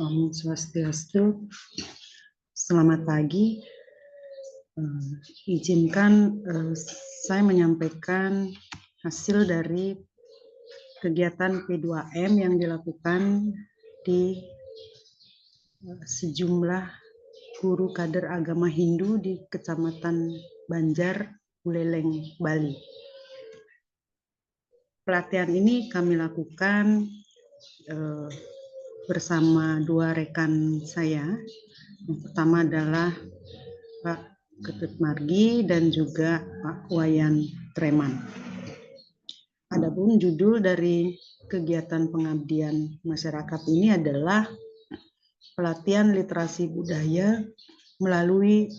Om Swastiastu. Selamat pagi. Izinkan saya menyampaikan hasil dari kegiatan P2M yang dilakukan di sejumlah guru kader agama Hindu di Kecamatan Banjar, Buleleng, Bali. Pelatihan ini kami lakukan bersama dua rekan saya. Yang pertama adalah Pak Ketut Margi dan juga Pak Wayan Treman. Adapun judul dari kegiatan pengabdian masyarakat ini adalah pelatihan literasi budaya melalui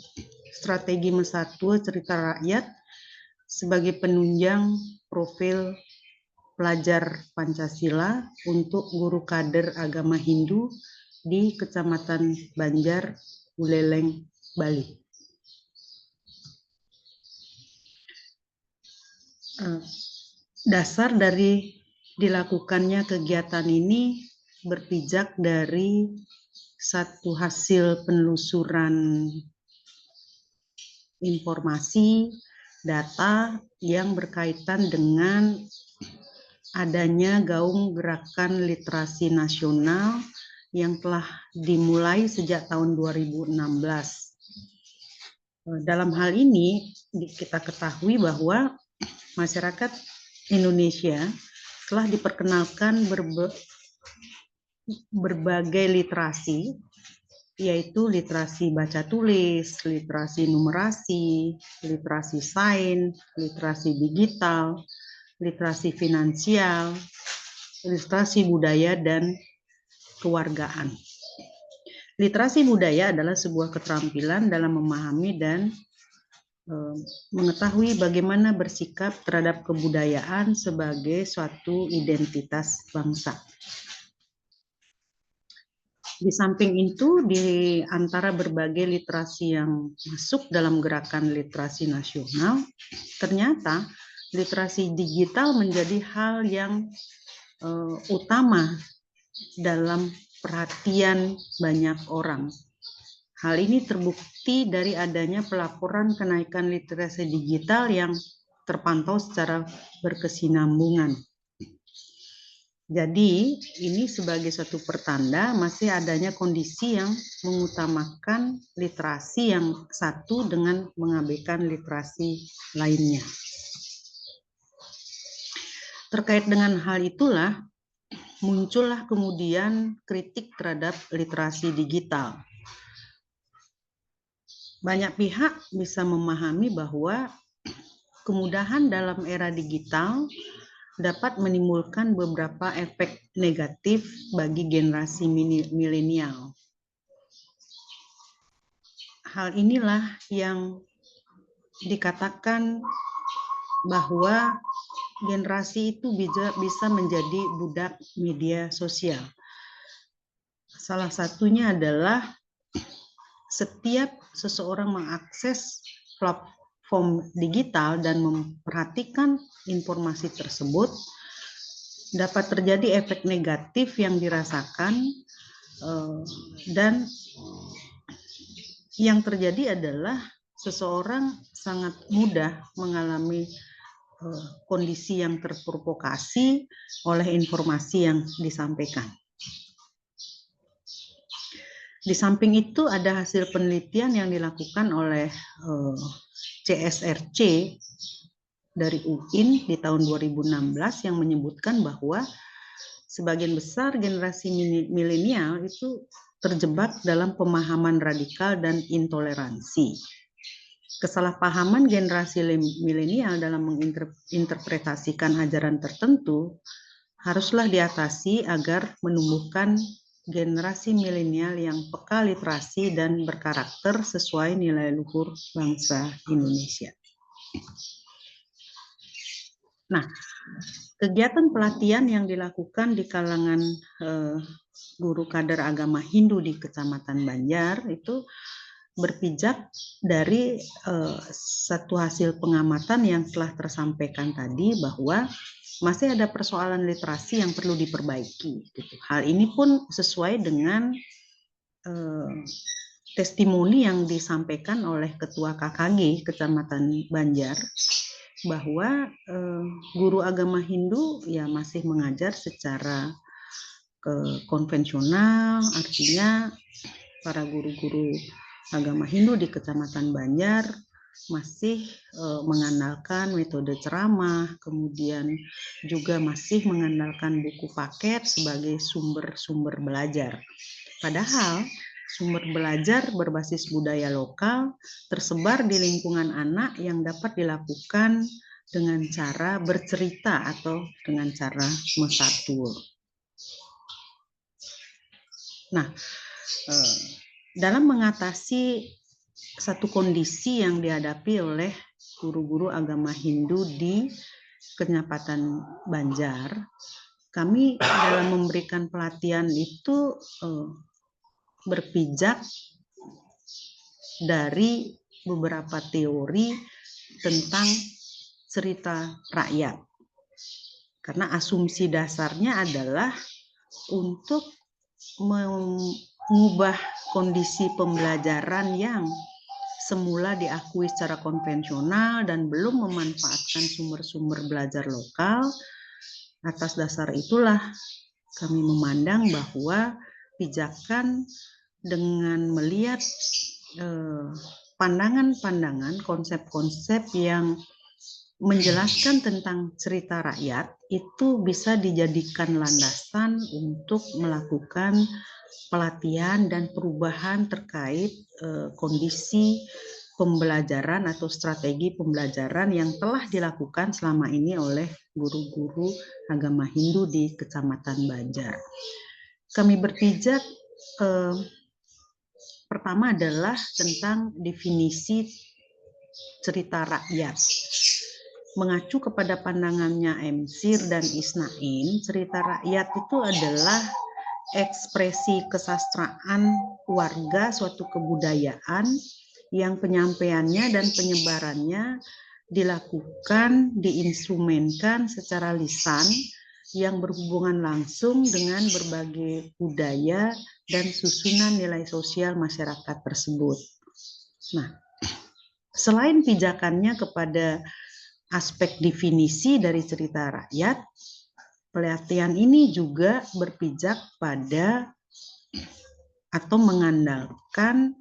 strategi Mesatwa Cerita Rakyat sebagai penunjang profil pelajar Pancasila untuk guru kader agama Hindu di Kecamatan Banjar, Buleleng, Bali. Dasar dari dilakukannya kegiatan ini berpijak dari satu hasil penelusuran informasi data yang berkaitan dengan adanya gaung gerakan literasi nasional yang telah dimulai sejak tahun 2016. Dalam hal ini kita ketahui bahwa masyarakat Indonesia telah diperkenalkan berbagai literasi, yaitu literasi baca tulis, literasi numerasi, literasi sains, literasi digital, literasi finansial, literasi budaya, dan kewargaan. Literasi budaya adalah sebuah keterampilan dalam memahami dan mengetahui bagaimana bersikap terhadap kebudayaan sebagai suatu identitas bangsa. Di samping itu, di antara berbagai literasi yang masuk dalam gerakan literasi nasional, ternyata literasi digital menjadi hal yang utama dalam perhatian banyak orang. Hal ini terbukti dari adanya pelaporan kenaikan literasi digital yang terpantau secara berkesinambungan. Jadi, ini sebagai suatu pertanda masih adanya kondisi yang mengutamakan literasi yang satu dengan mengabaikan literasi lainnya. Terkait dengan hal itulah, muncullah kemudian kritik terhadap literasi digital. Banyak pihak bisa memahami bahwa kemudahan dalam era digital dapat menimbulkan beberapa efek negatif bagi generasi milenial. Hal inilah yang dikatakan bahwa generasi itu bisa menjadi budak media sosial. Salah satunya adalah setiap seseorang mengakses platform digital dan memperhatikan informasi tersebut, dapat terjadi efek negatif yang dirasakan, dan yang terjadi adalah seseorang sangat mudah mengalami kondisi yang terprovokasi oleh informasi yang disampaikan. Di samping itu ada hasil penelitian yang dilakukan oleh CSRC dari UIN di tahun 2016 yang menyebutkan bahwa sebagian besar generasi milenial itu terjebak dalam pemahaman radikal dan intoleransi. Kesalahpahaman generasi milenial dalam menginterpretasikan ajaran tertentu haruslah diatasi agar menumbuhkan generasi milenial yang peka literasi dan berkarakter sesuai nilai luhur bangsa Indonesia. Nah, kegiatan pelatihan yang dilakukan di kalangan guru kader agama Hindu di Kecamatan Banjar itu berpijak dari satu hasil pengamatan yang telah tersampaikan tadi bahwa masih ada persoalan literasi yang perlu diperbaiki. Gitu. Hal ini pun sesuai dengan testimoni yang disampaikan oleh Ketua KKG Kecamatan Banjar bahwa guru agama Hindu ya masih mengajar secara konvensional, artinya para guru-guru agama Hindu di Kecamatan Banjar masih mengandalkan metode ceramah, kemudian juga masih mengandalkan buku paket sebagai sumber-sumber belajar. Padahal sumber belajar berbasis budaya lokal tersebar di lingkungan anak yang dapat dilakukan dengan cara bercerita atau dengan cara mesatur. Nah, dalam mengatasi satu kondisi yang dihadapi oleh guru-guru agama Hindu di Kecamatan Banjar, kami dalam memberikan pelatihan itu berpijak dari beberapa teori tentang cerita rakyat. Karena asumsi dasarnya adalah untuk mengubah kondisi pembelajaran yang semula diakui secara konvensional dan belum memanfaatkan sumber-sumber belajar lokal. Atas dasar itulah kami memandang bahwa pijakan dengan melihat pandangan-pandangan, konsep-konsep yang menjelaskan tentang cerita rakyat itu bisa dijadikan landasan untuk melakukan pelatihan dan perubahan terkait kondisi pembelajaran atau strategi pembelajaran yang telah dilakukan selama ini oleh guru-guru agama Hindu di Kecamatan Banjar. Kami berpijak pertama adalah tentang definisi cerita rakyat. Mengacu kepada pandangannya Emsir dan Isnain, cerita rakyat itu adalah ekspresi kesastraan warga suatu kebudayaan yang penyampaiannya dan penyebarannya dilakukan, diinstrumenkan secara lisan yang berhubungan langsung dengan berbagai budaya dan susunan nilai sosial masyarakat tersebut. Nah, selain pijakannya kepada aspek definisi dari cerita rakyat, pelatihan ini juga berpijak pada atau mengandalkan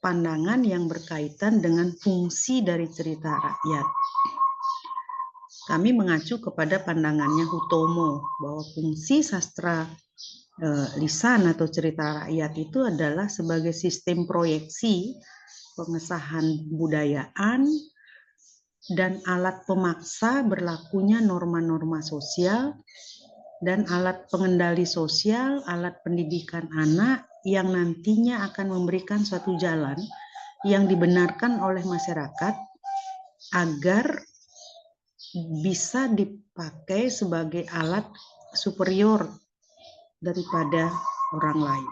pandangan yang berkaitan dengan fungsi dari cerita rakyat. Kami mengacu kepada pandangannya Hutomo bahwa fungsi sastra lisan atau cerita rakyat itu adalah sebagai sistem proyeksi pengesahan budayaan dan alat pemaksa berlakunya norma-norma sosial dan alat pengendali sosial, alat pendidikan anak yang nantinya akan memberikan suatu jalan yang dibenarkan oleh masyarakat agar bisa dipakai sebagai alat superior daripada orang lain.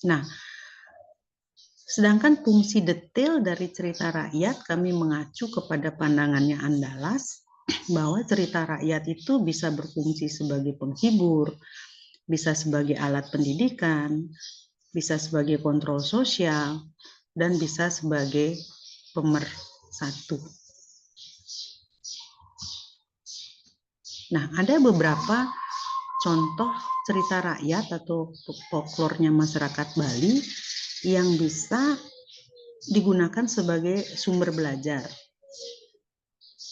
Nah, sedangkan fungsi detail dari cerita rakyat kami mengacu kepada pandangannya Andalas bahwa cerita rakyat itu bisa berfungsi sebagai penghibur, bisa sebagai alat pendidikan, bisa sebagai kontrol sosial, dan bisa sebagai pemersatu. Nah, ada beberapa contoh cerita rakyat atau folklornya masyarakat Bali yang bisa digunakan sebagai sumber belajar.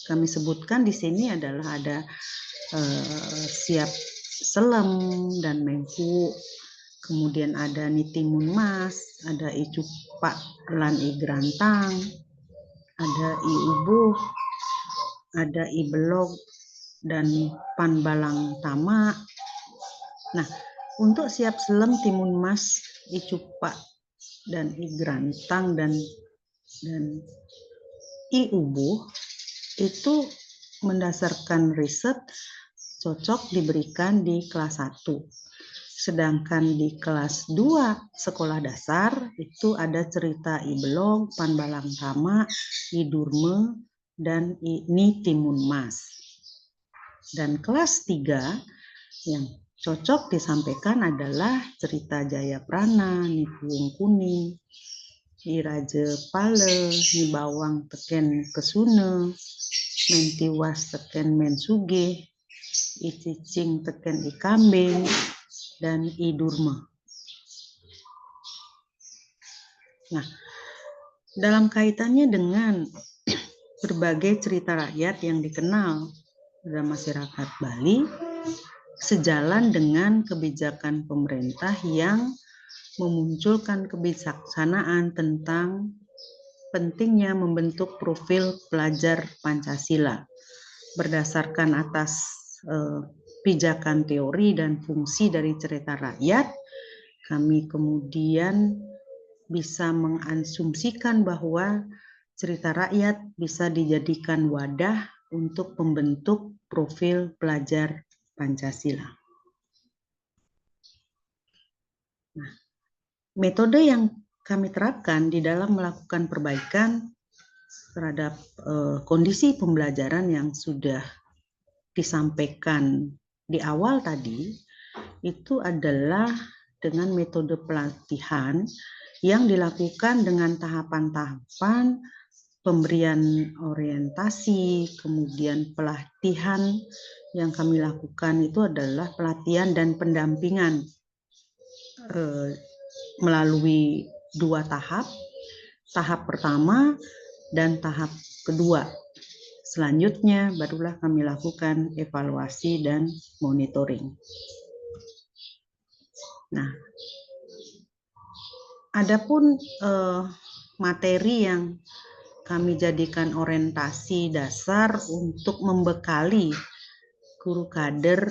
Kami sebutkan di sini adalah ada Siap Selem dan Mengku, kemudian ada Nitimun Mas, ada Icupak lan Igrantang, ada I Ubuh, ada I Belog dan Panbalang Tama. Nah, untuk Siap Selem, Timun Mas, Icupak dan I Grantang dan I Ubuh itu mendasarkan riset cocok diberikan di kelas 1. Sedangkan di kelas 2 sekolah dasar itu ada cerita I Belong, Pan Balang Tama, I Durme, dan Ni Timun Mas. Dan kelas 3 yang cocok disampaikan adalah cerita Jayaprana, Ni Puung Kuning, I Raja Pale, Ni Bawang Teken Kesune, Mentiwas Teken Mensuge, I Cicing Teken I Kambing, dan I Durma. Nah, dalam kaitannya dengan berbagai cerita rakyat yang dikenal dalam masyarakat Bali, sejalan dengan kebijakan pemerintah yang memunculkan kebijaksanaan tentang pentingnya membentuk profil pelajar Pancasila berdasarkan atas pijakan teori dan fungsi dari cerita rakyat. Kami kemudian bisa mengasumsikan bahwa cerita rakyat bisa dijadikan wadah untuk membentuk profil pelajar Pancasila. Nah, metode yang kami terapkan di dalam melakukan perbaikan terhadap kondisi pembelajaran yang sudah disampaikan di awal tadi itu adalah dengan metode pelatihan yang dilakukan dengan tahapan-tahapan pemberian orientasi, kemudian pelatihan yang kami lakukan itu adalah pelatihan dan pendampingan melalui 2 tahap, tahap pertama dan tahap kedua. Selanjutnya barulah kami lakukan evaluasi dan monitoring. Nah, adapun materi yang kami jadikan orientasi dasar untuk membekali guru kader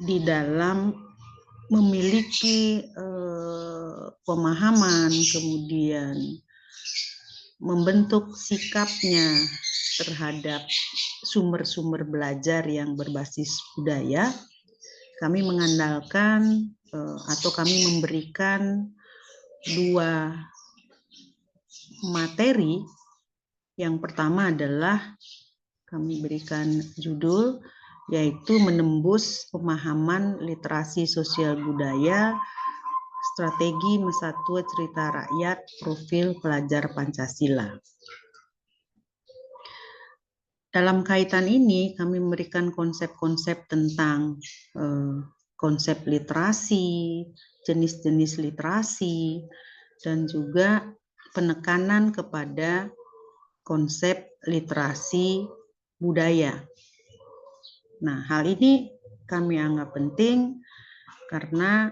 di dalam memiliki pemahaman, kemudian membentuk sikapnya terhadap sumber-sumber belajar yang berbasis budaya. Kami mengandalkan atau kami memberikan 2 materi. Yang pertama adalah kami berikan judul yaitu menembus pemahaman literasi sosial budaya, strategi Mesatwa Cerita Rakyat, profil pelajar Pancasila. Dalam kaitan ini kami memberikan konsep-konsep tentang konsep literasi, jenis-jenis literasi, dan juga penekanan kepada konsep literasi budaya. Nah, hal ini kami anggap penting karena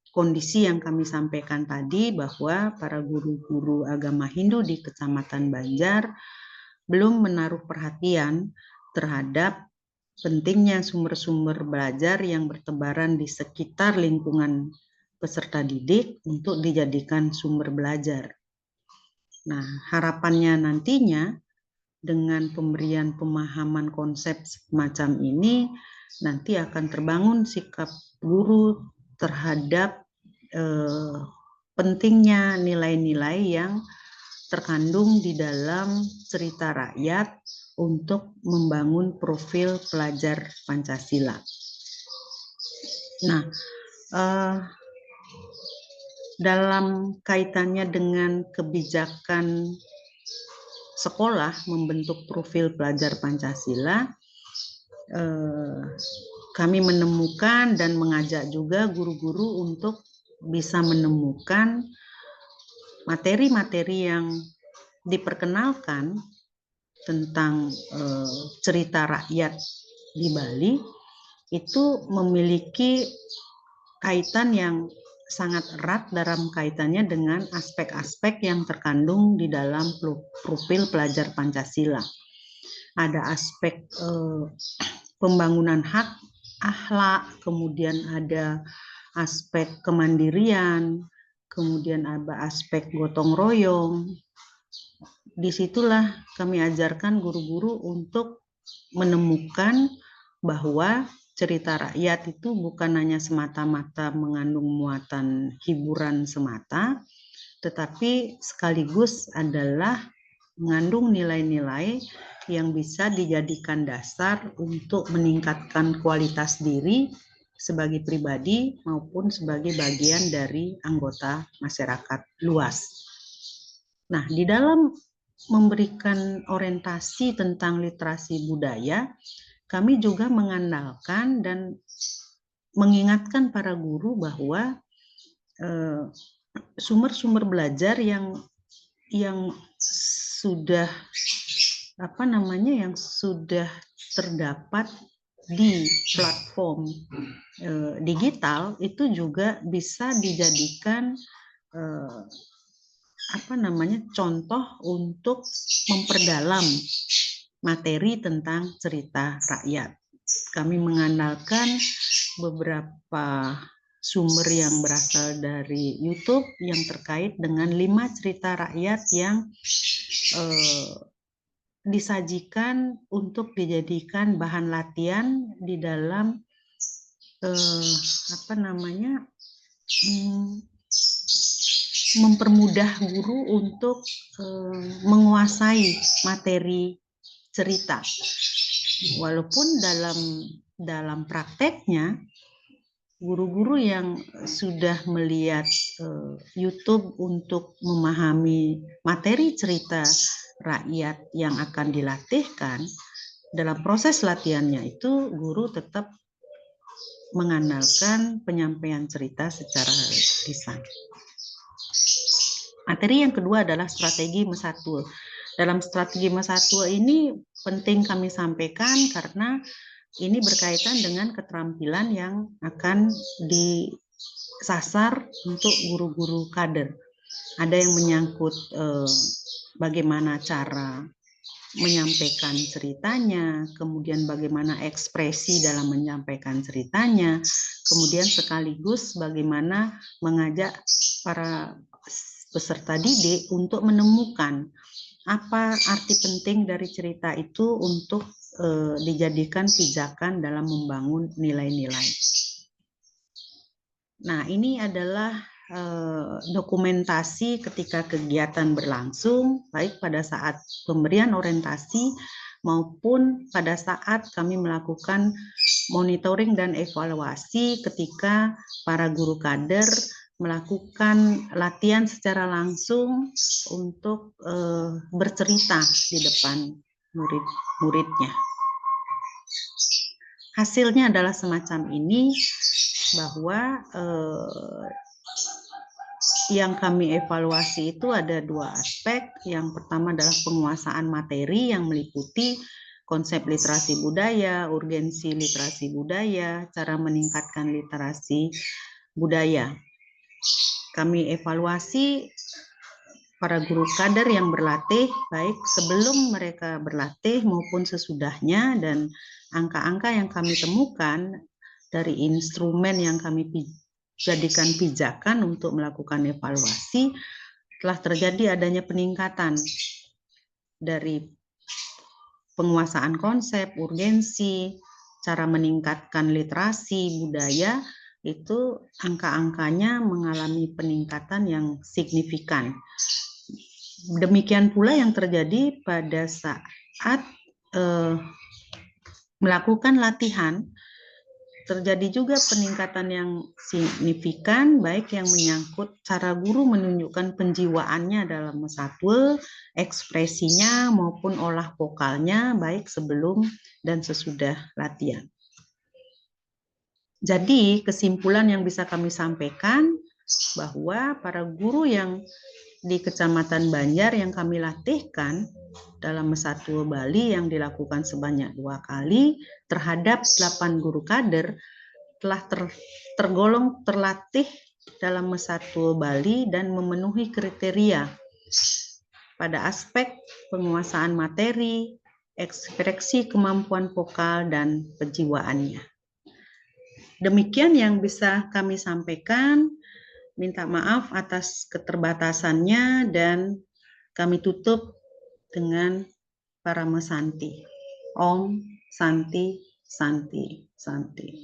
kondisi yang kami sampaikan tadi bahwa para guru-guru agama Hindu di Kecamatan Banjar belum menaruh perhatian terhadap pentingnya sumber-sumber belajar yang bertebaran di sekitar lingkungan peserta didik untuk dijadikan sumber belajar. Nah, harapannya nantinya dengan pemberian pemahaman konsep semacam ini nanti akan terbangun sikap guru terhadap pentingnya nilai-nilai yang terkandung di dalam cerita rakyat untuk membangun profil pelajar Pancasila. Nah, dalam kaitannya dengan kebijakan sekolah membentuk profil pelajar Pancasila, kami menemukan dan mengajak juga guru-guru untuk bisa menemukan materi-materi yang diperkenalkan tentang cerita rakyat di Bali itu memiliki kaitan yang sangat erat dalam kaitannya dengan aspek-aspek yang terkandung di dalam profil pelajar Pancasila. Ada aspek pembangunan hak, akhlak, kemudian ada aspek kemandirian, kemudian ada aspek gotong royong. Disitulah kami ajarkan guru-guru untuk menemukan bahwa cerita rakyat itu bukan hanya semata-mata mengandung muatan hiburan semata, tetapi sekaligus adalah mengandung nilai-nilai yang bisa dijadikan dasar untuk meningkatkan kualitas diri sebagai pribadi maupun sebagai bagian dari anggota masyarakat luas. Nah, di dalam memberikan orientasi tentang literasi budaya, kami juga mengandalkan dan mengingatkan para guru bahwa sumber-sumber belajar yang sudah yang sudah terdapat di platform digital itu juga bisa dijadikan contoh untuk memperdalam materi tentang cerita rakyat. Kami mengandalkan beberapa sumber yang berasal dari YouTube yang terkait dengan 5 cerita rakyat yang disajikan untuk dijadikan bahan latihan di dalam mempermudah guru untuk menguasai materi cerita. Walaupun dalam prakteknya guru-guru yang sudah melihat YouTube untuk memahami materi cerita rakyat yang akan dilatihkan, dalam proses latihannya itu guru tetap mengandalkan penyampaian cerita secara lisan. Materi yang kedua adalah strategi Mesatwa. Dalam strategi Mesatwa ini penting kami sampaikan karena ini berkaitan dengan keterampilan yang akan disasar untuk guru-guru kader. Ada yang menyangkut bagaimana cara menyampaikan ceritanya, kemudian bagaimana ekspresi dalam menyampaikan ceritanya, kemudian sekaligus bagaimana mengajak para peserta didik untuk menemukan apa arti penting dari cerita itu untuk dijadikan pijakan dalam membangun nilai-nilai. Nah, ini adalah dokumentasi ketika kegiatan berlangsung, baik pada saat pemberian orientasi maupun pada saat kami melakukan monitoring dan evaluasi ketika para guru kader melakukan latihan secara langsung untuk bercerita di depan murid-muridnya. Hasilnya adalah semacam ini, bahwa yang kami evaluasi itu ada 2 aspek. Yang pertama adalah penguasaan materi yang meliputi konsep literasi budaya, urgensi literasi budaya, cara meningkatkan literasi budaya. Kami evaluasi para guru kader yang berlatih, baik sebelum mereka berlatih maupun sesudahnya, dan angka-angka yang kami temukan dari instrumen yang kami jadikan pijakan untuk melakukan evaluasi, telah terjadi adanya peningkatan dari penguasaan konsep, urgensi, cara meningkatkan literasi budaya, itu angka-angkanya mengalami peningkatan yang signifikan. Demikian pula yang terjadi pada saat melakukan latihan, terjadi juga peningkatan yang signifikan, baik yang menyangkut cara guru menunjukkan penjiwaannya dalam Mesatwa, ekspresinya maupun olah vokalnya, baik sebelum dan sesudah latihan. Jadi kesimpulan yang bisa kami sampaikan bahwa para guru yang di Kecamatan Banjar yang kami latihkan dalam Mesatwa Bali yang dilakukan sebanyak 2 kali terhadap 8 guru kader telah tergolong terlatih dalam Mesatwa Bali dan memenuhi kriteria pada aspek penguasaan materi, ekspresi kemampuan vokal, dan penjiwaannya. Demikian yang bisa kami sampaikan. Minta maaf atas keterbatasannya dan kami tutup dengan Parama Santi. Om Santi Santi, Santi.